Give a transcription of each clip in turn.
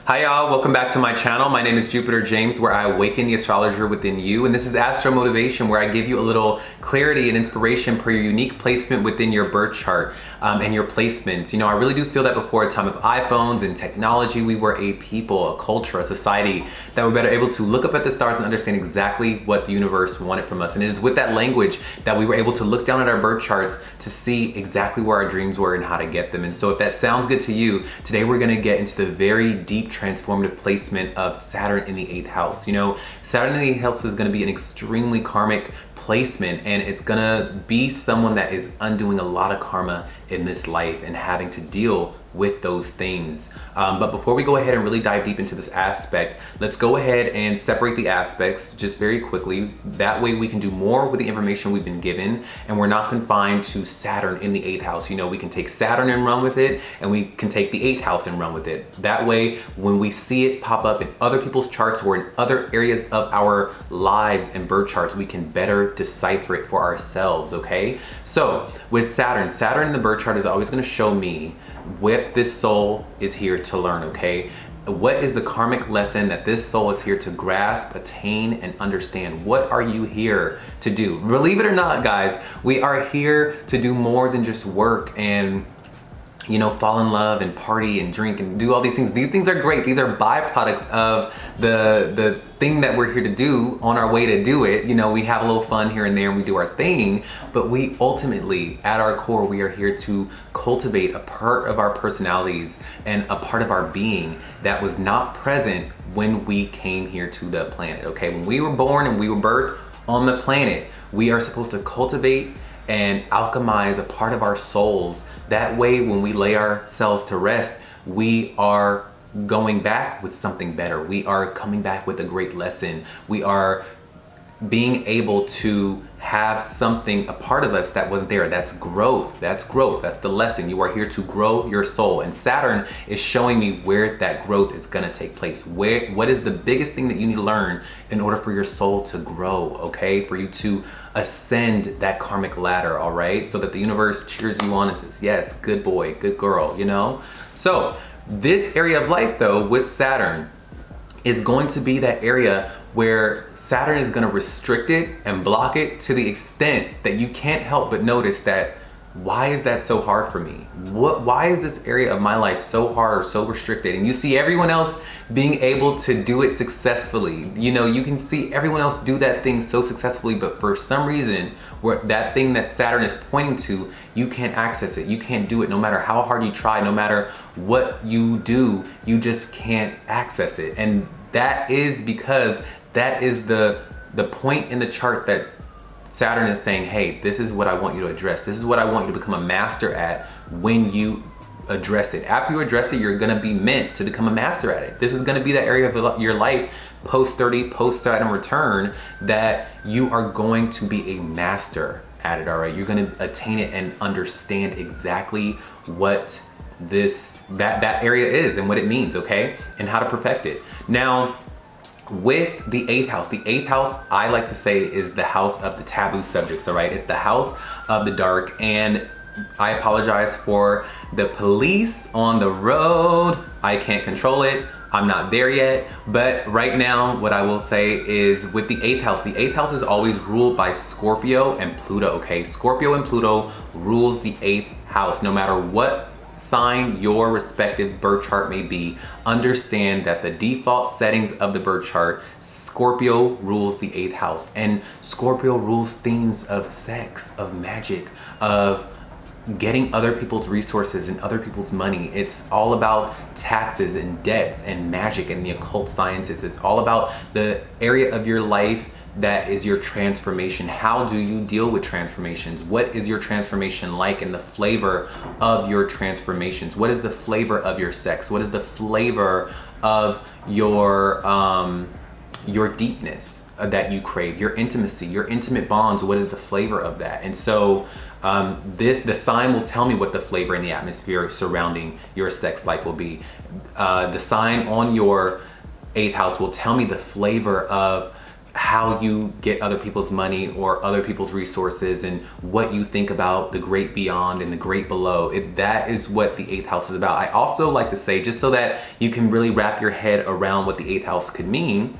Hi y'all, welcome back to my channel. My name is JupiterJames, where I awaken the astrologer within you. And this is Astro Motivation, where I give you a little clarity and inspiration per your unique placement within your birth chart and your placements. You know, I really do feel that before a time of iPhones and technology, we were a people, a culture, a society that were better able to look up at the stars and understand exactly what the universe wanted from us. And it is with that language that we were able to look down at our birth charts to see exactly where our dreams were and how to get them. And so if that sounds good to you, today we're gonna get into the very deep transformative placement of Saturn in the 8th house. You know, Saturn in the 8th house is going to be an extremely karmic placement, and it's gonna be someone that is undoing a lot of karma in this life and having to deal with those things. But before we go ahead and really dive deep into this aspect, let's go ahead and separate the aspects just very quickly. That way we can do more with the information we've been given, and we're not confined to Saturn in the 8th house. You know, we can take Saturn and run with it, and we can take the 8th house and run with it. That way, when we see it pop up in other people's charts or in other areas of our lives and birth charts, we can better decipher it for ourselves, okay? So with Saturn in the birth chart is always gonna show me what this soul is here to learn, okay? What is the karmic lesson that this soul is here to grasp, attain, and understand? What are you here to do? Believe it or not, guys, we are here to do more than just work and, you know, fall in love and party and drink and do all these things. These things are great. These are byproducts of the thing that we're here to do on our way to do it. You know, we have a little fun here and there and we do our thing, but we ultimately, at our core, we are here to cultivate a part of our personalities and a part of our being that was not present when we came here to the planet, okay? When we were born and we were birthed on the planet, we are supposed to cultivate and alchemize a part of our souls. That way, when we lay ourselves to rest, we are going back with something better. We are coming back with a great lesson. We are being able to have something, a part of us that wasn't there. That's growth. That's growth. That's the lesson. You are here to grow your soul. And Saturn is showing me where that growth is going to take place. What is the biggest thing that you need to learn in order for your soul to grow, okay? For you to ascend that karmic ladder, all right? So that the universe cheers you on and says, yes, good boy, good girl, you know? So this area of life, though, with Saturn, is going to be that area where Saturn is going to restrict it and block it to the extent that you can't help but notice that, why is that so hard for me? Why is this area of my life so hard or so restricted? And you see everyone else being able to do it successfully. You know, you can see everyone else do that thing so successfully, but for some reason, where that thing that Saturn is pointing to, you can't access it. You can't do it no matter how hard you try, no matter what you do, you just can't access it. And that is because that is the point in the chart that Saturn is saying, hey, this is what I want you to address. This is what I want you to become a master at when you address it. After you address it, you're gonna be meant to become a master at it. This is gonna be that area of your life, post 30, post Saturn return, that you are going to be a master at it, all right? You're gonna attain it and understand exactly what that area is and what it means, okay? And how to perfect it. Now, with the 8th house, I like to say, is the house of the taboo subjects, all right? It's the house of the dark, and I apologize for the police on the road. I can't control it. I'm not there yet, but right now, what I will say is with the 8th house is always ruled by Scorpio and Pluto, okay? Scorpio and Pluto rules the 8th house. No matter what sign your respective birth chart may be, understand that the default settings of the birth chart, Scorpio rules the 8th house, and Scorpio rules themes of sex, of magic, of getting other people's resources and other people's money. It's all about taxes and debts and magic and the occult sciences. It's all about the area of your life that is your transformation. How do you deal with transformations? What is your transformation like, and the flavor of your transformations? What is the flavor of your sex? What is the flavor of your deepness that you crave, your intimacy, your intimate bonds? What is the flavor of that? And so the sign will tell me what the flavor in the atmosphere surrounding your sex life will be. The sign on your 8th house will tell me the flavor of how you get other people's money or other people's resources, and what you think about the great beyond and the great below. That is what the 8th house is about. I also like to say, just so that you can really wrap your head around what the 8th house could mean,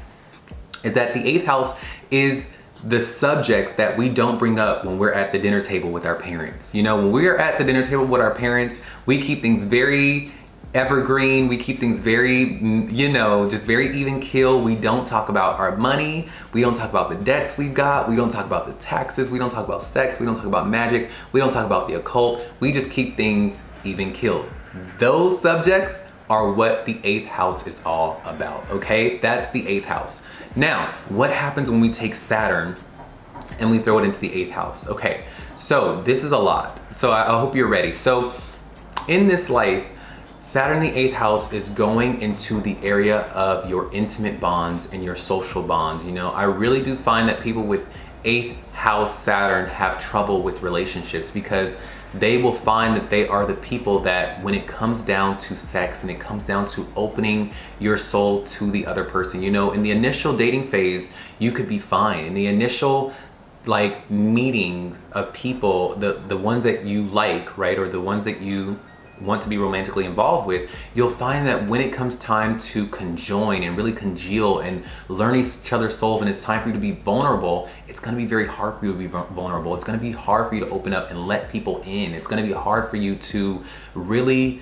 is that the 8th house is the subjects that we don't bring up when we're at the dinner table with our parents. You know, when we're at the dinner table with our parents, we keep things very evergreen. We keep things very, you know, just very even keel. We don't talk about our money. We don't talk about the debts we've got. We don't talk about the taxes. We don't talk about sex. We don't talk about magic. We don't talk about the occult. We just keep things even keel. Those subjects are what the 8th house is all about, okay? That's the 8th house. Now, what happens when we take Saturn and we throw it into the 8th house? Okay, so this is a lot. So I hope you're ready. So in this life, Saturn in the 8th house is going into the area of your intimate bonds and your social bonds. You know, I really do find that people with 8th house Saturn have trouble with relationships, because they will find that they are the people that, when it comes down to sex and it comes down to opening your soul to the other person, you know, in the initial dating phase, you could be fine. In the initial like meeting of people, the ones that you like, right, or the ones that you want to be romantically involved with, you'll find that when it comes time to conjoin and really congeal and learn each other's souls, and it's time for you to be vulnerable, it's going to be very hard for you to be vulnerable. It's going to be hard for you to open up and let people in. It's going to be hard for you to really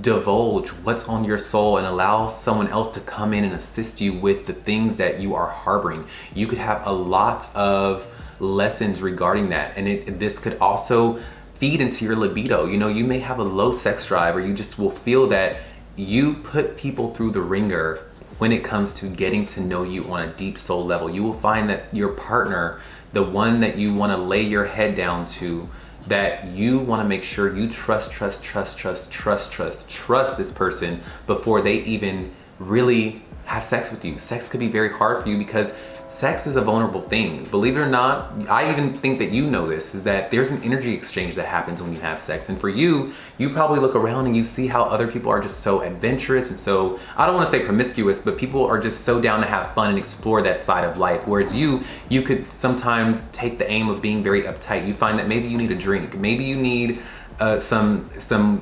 divulge what's on your soul and allow someone else to come in and assist you with the things that you are harboring. You could have a lot of lessons regarding that, and this could also feed into your libido. You know, you may have a low sex drive, or you just will feel that you put people through the ringer when it comes to getting to know you on a deep soul level. You will find that your partner, the one that you want to lay your head down to, that you want to make sure you trust this person before they even really have sex with you. Sex could be very hard for you because sex is a vulnerable thing. Believe it or not, I even think that you know this, is that there's an energy exchange that happens when you have sex. And for you, you probably look around and you see how other people are just so adventurous and so, I don't want to say promiscuous, but people are just so down to have fun and explore that side of life. Whereas you could sometimes take the aim of being very uptight. You find that maybe you need a drink. Maybe you need some,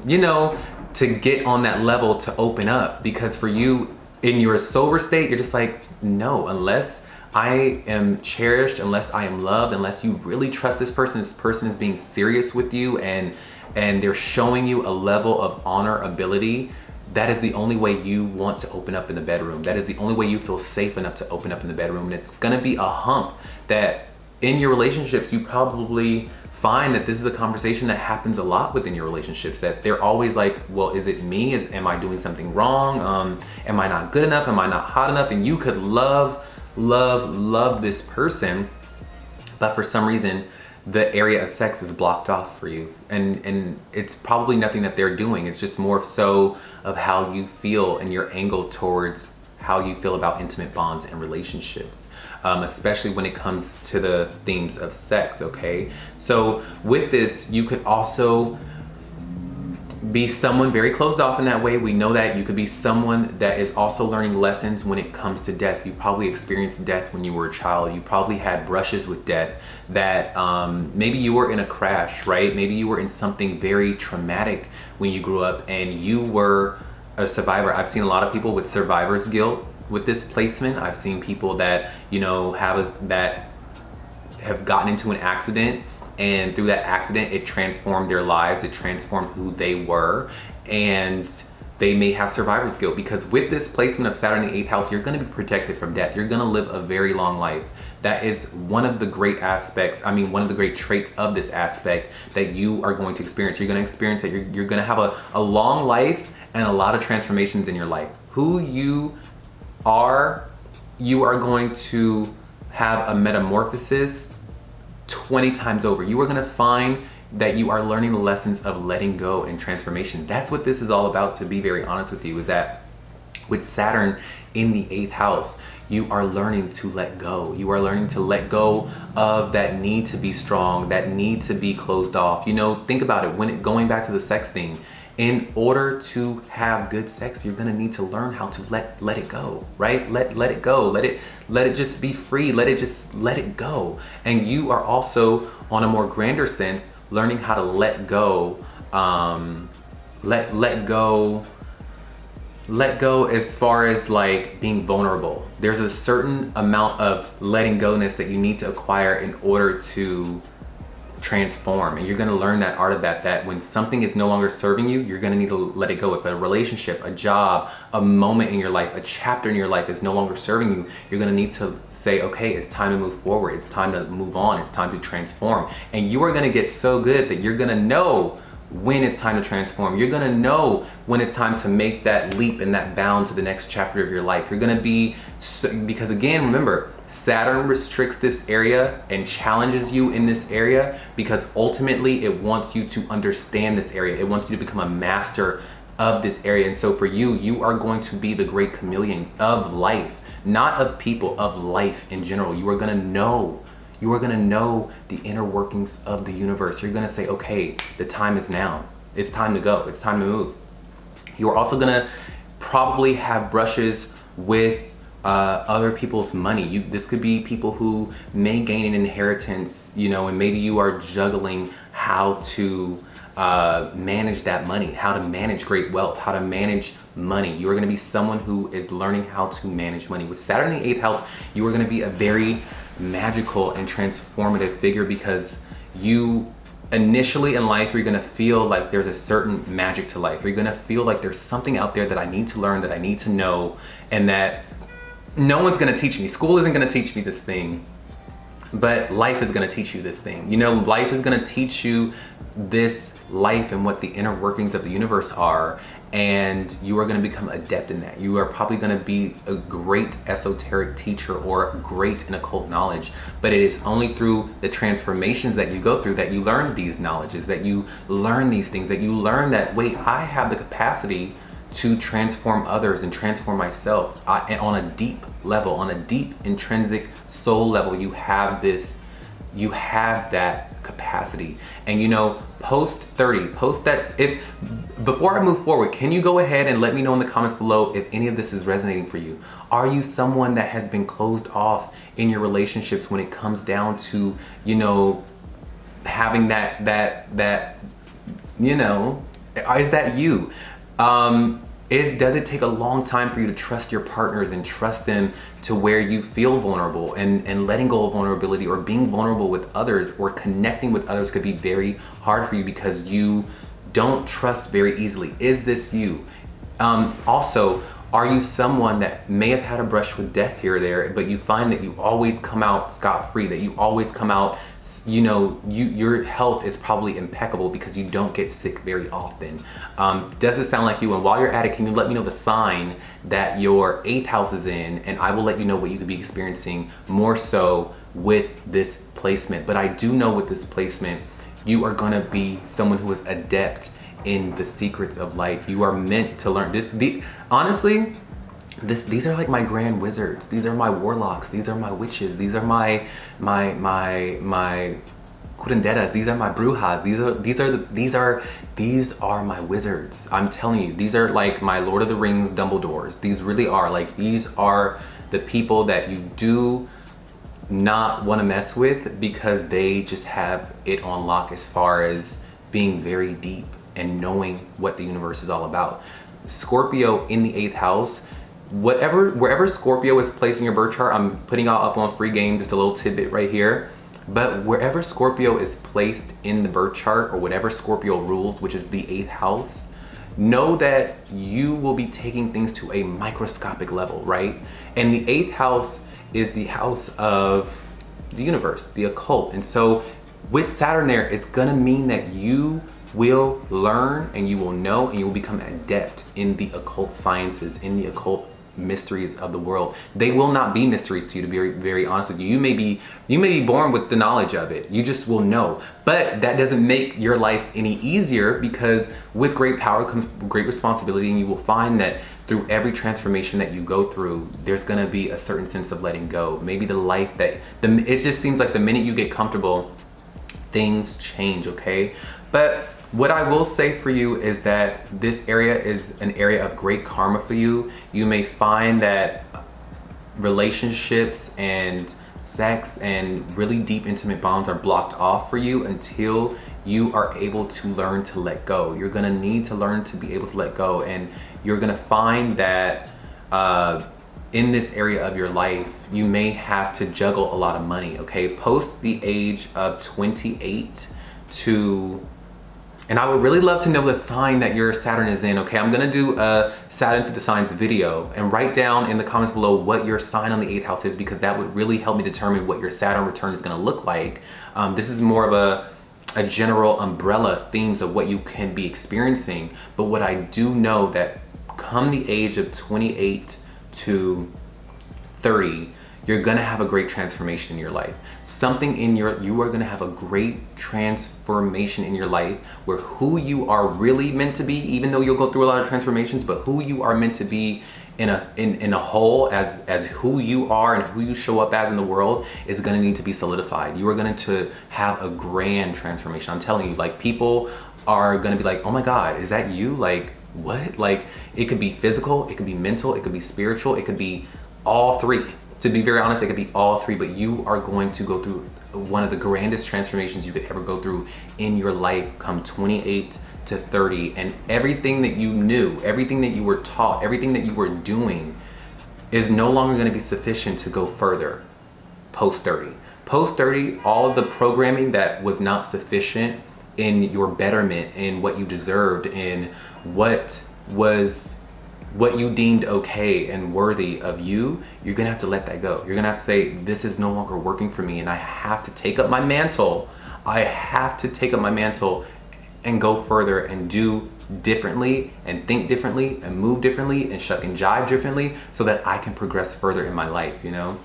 you know, to get on that level to open up. Because for you, in your sober state, you're just like, no, unless I am cherished, unless I am loved, unless you really trust this person is being serious with you, and they're showing you a level of honor, ability, that is the only way you want to open up in the bedroom. That is the only way you feel safe enough to open up in the bedroom. And it's gonna be a hump that in your relationships, you probably find that this is a conversation that happens a lot within your relationships, that they're always like, well, is it me? Am I doing something wrong? Am I not good enough? Am I not hot enough? And you could love this person, but for some reason the area of sex is blocked off for you, and it's probably nothing that they're doing. It's just more so of how you feel and your angle towards how you feel about intimate bonds and relationships, especially when it comes to the themes of sex. Okay, so with this, you could also be someone very closed off in that way. We know that you could be someone that is also learning lessons when it comes to death. You probably experienced death when you were a child. You probably had brushes with death, that maybe you were in a crash, right? Maybe you were in something very traumatic when you grew up and you were a survivor. I've seen a lot of people with survivor's guilt with this placement. I've seen people that, you know, that have gotten into an accident, and through that accident, it transformed their lives, it transformed who they were, and they may have survivor's guilt, because with this placement of Saturn in the 8th house, you're gonna be protected from death. You're gonna live a very long life. That is one of the great aspects, one of the great traits of this aspect that you are going to experience. You're gonna experience that you're gonna have a long life and a lot of transformations in your life. Who you are going to have a metamorphosis 20 times over. You are gonna find that you are learning the lessons of letting go and transformation. That's what this is all about, to be very honest with you, is that with Saturn in the 8th house, you are learning to let go. You are learning to let go of that need to be strong, that need to be closed off. You know, think about it, going back to the sex thing, In order to have good sex, you're gonna need to learn how to let it go, right? Let it go. Let it just be free. Let it go. And you are also, on a more grander sense, learning how to let go. Let go as far as like being vulnerable. There's a certain amount of letting go-ness that you need to acquire in order to transform, and you're going to learn that art of that when something is no longer serving you, you're going to need to let it go. If a relationship, a job, a moment in your life, a chapter in your life is no longer serving you, you're going to need to say, okay, it's time to move forward, it's time to move on, it's time to transform. And you are going to get so good that you're going to know when it's time to transform. You're going to know when it's time to make that leap and that bound to the next chapter of your life. You're going to be, because again, remember, Saturn restricts this area and challenges you in this area because ultimately it wants you to understand this area. It wants you to become a master of this area. And so for you, you are going to be the great chameleon of life, not of people, of life in general. You are going to know the inner workings of the universe. You're going to say, okay, the time is now. It's time to go. It's time to move. You are also going to probably have brushes with other people's money. This could be people who may gain an inheritance, and maybe you are juggling how to manage that money, how to manage great wealth, how to manage money. You are going to be someone who is learning how to manage money. With Saturn in the 8th house, you are going to be a very magical and transformative figure because you initially in life, you're going to feel like there's a certain magic to life. You're going to feel like there's something out there that I need to learn, that I need to know, and that no one's going to teach me. School isn't going to teach me this thing, but life is going to teach you this thing. Life is going to teach you this life and what the inner workings of the universe are, and you are going to become adept in that. You are probably going to be a great esoteric teacher or great in occult knowledge, but it is only through the transformations that you go through that you learn these knowledges, that you learn these things, that you learn that, wait, I have the capacity to transform others and transform myself. On a deep level, on a deep intrinsic soul level, you have that capacity. And post 30, post that. Before I move forward, can you go ahead and let me know in the comments below if any of this is resonating for you? Are you someone that has been closed off in your relationships when it comes down to, having that, is that you? Does it take a long time for you to trust your partners and trust them to where you feel vulnerable, and letting go of vulnerability or being vulnerable with others or connecting with others could be very hard for you because you don't trust very easily. Is this you? Also, are you someone that may have had a brush with death here or there, but you find that you always come out scot-free, that you always come out, your health is probably impeccable because you don't get sick very often? Does it sound like you? And while you're at it, can you let me know the sign that your 8th house is in, and I will let you know what you could be experiencing more so with this placement. But I do know with this placement, you are gonna be someone who is adept in the secrets of life. You are meant to learn this. Honestly, these are like my grand wizards. These are my warlocks. These are my witches. These are my curanderas. These are my brujas. These are my wizards. I'm telling you, these are like my Lord of the Rings Dumbledores. These really are these are the people that you do not want to mess with because they just have it on lock as far as being very deep and knowing what the universe is all about. Scorpio in the 8th house, wherever Scorpio is placed in your birth chart, I'm putting out up on free game just a little tidbit right here, but wherever Scorpio is placed in the birth chart, or whatever Scorpio rules, which is the 8th house, know that you will be taking things to a microscopic level, right? And the 8th house is the house of the universe, the occult. And so with Saturn there, it's gonna mean that you will learn and you will know and you will become adept in the occult sciences, in the occult mysteries of the world. They will not be mysteries to you, to be very, very honest with you. You may be born with the knowledge of it. You just will know. But that doesn't make your life any easier, because with great power comes great responsibility, and you will find that through every transformation that you go through, there's gonna be a certain sense of letting go. Maybe the life that, it just seems like the minute you get comfortable, things change, okay? But What I will say for you is that this area is an area of great karma for you. You may find that relationships and sex and really deep intimate bonds are blocked off for you until you are able to learn to let go. You're gonna need to learn to be able to let go, and you're gonna find that in this area of your life, you may have to juggle a lot of money, okay? Post the age of 28 to, and I would really love to know the sign that your Saturn is in, okay? I'm gonna do a Saturn through the signs video, and write down in the comments below what your sign on the 8th house is, because that would really help me determine what your Saturn return is gonna look like. This is more of a general umbrella themes of what you can be experiencing, but what I do know that come the age of 28 to 30, you're gonna have a great transformation in your life. Something in you are gonna have a great transformation in your life where who you are really meant to be, even though you'll go through a lot of transformations, but who you are meant to be in a whole as who you are and who you show up as in the world is gonna need to be solidified. You are going to have a grand transformation. I'm telling you, like, people are gonna be like, oh my God, is that you? Like, what? Like, it could be physical, it could be mental, it could be spiritual, it could be all three. To be very honest, it could be all three, but you are going to go through one of the grandest transformations you could ever go through in your life come 28 to 30. And everything that you knew, everything that you were taught, everything that you were doing is no longer going to be sufficient to go further post 30. Post 30, all of the programming that was not sufficient in your betterment, in what you deserved, in what you deemed okay and worthy of you, you're gonna have to let that go. You're gonna have to say, this is no longer working for me, and I have to take up my mantle. I have to take up my mantle and go further and do differently and think differently and move differently and shuck and jive differently so that I can progress further in my life, you know?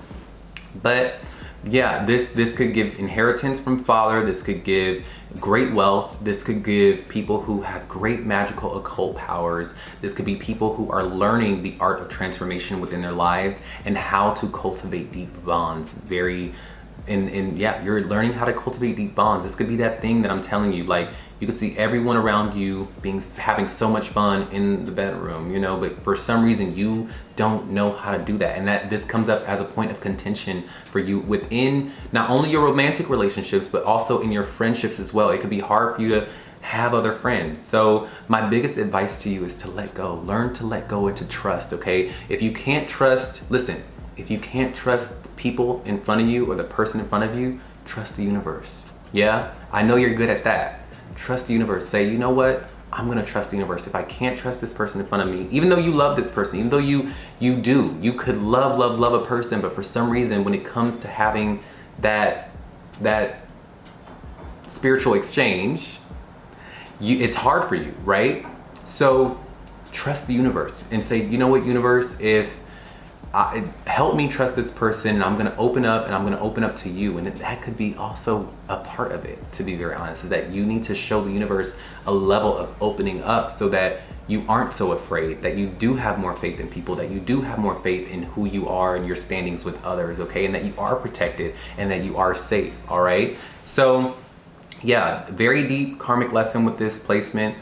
But yeah, this could give inheritance from father, this could give great wealth, this could give people who have great magical occult powers, this could be people who are learning the art of transformation within their lives and how to cultivate deep bonds. Yeah, you're learning how to cultivate deep bonds. This could be that thing that I'm telling you, like, you can see everyone around you having so much fun in the bedroom, you know, but for some reason you don't know how to do that. And that this comes up as a point of contention for you within not only your romantic relationships, but also in your friendships as well. It could be hard for you to have other friends. So my biggest advice to you is to let go. Learn to let go and to trust, okay? If you can't trust, listen, if you can't trust the people in front of you or the person in front of you, trust the universe. Yeah, I know you're good at that. Trust the universe. Say, you know what? I'm gonna trust the universe. If I can't trust this person in front of me, even though you love this person, even though you could love a person, but for some reason, when it comes to having that spiritual exchange, it's hard for you, right? So trust the universe and say, you know what, universe, help me trust this person, and I'm gonna open up, and I'm gonna open up to you. And that could be also a part of it, to be very honest, is that you need to show the universe a level of opening up so that you aren't so afraid, that you do have more faith in people, that you do have more faith in who you are and your standings with others, okay? And that you are protected and that you are safe, all right? So yeah, very deep karmic lesson with this placement.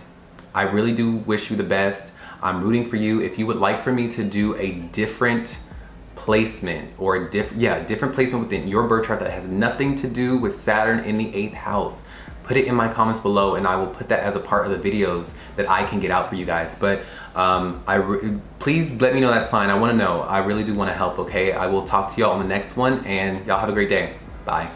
I really do wish you the best. I'm rooting for you. If you would like for me to do a different placement or a different placement within your birth chart that has nothing to do with Saturn in the 8th house, put it in my comments below and I will put that as a part of the videos that I can get out for you guys. But please let me know that sign. I want to know. I really do want to help, okay? I will talk to y'all on the next one, and y'all have a great day. Bye.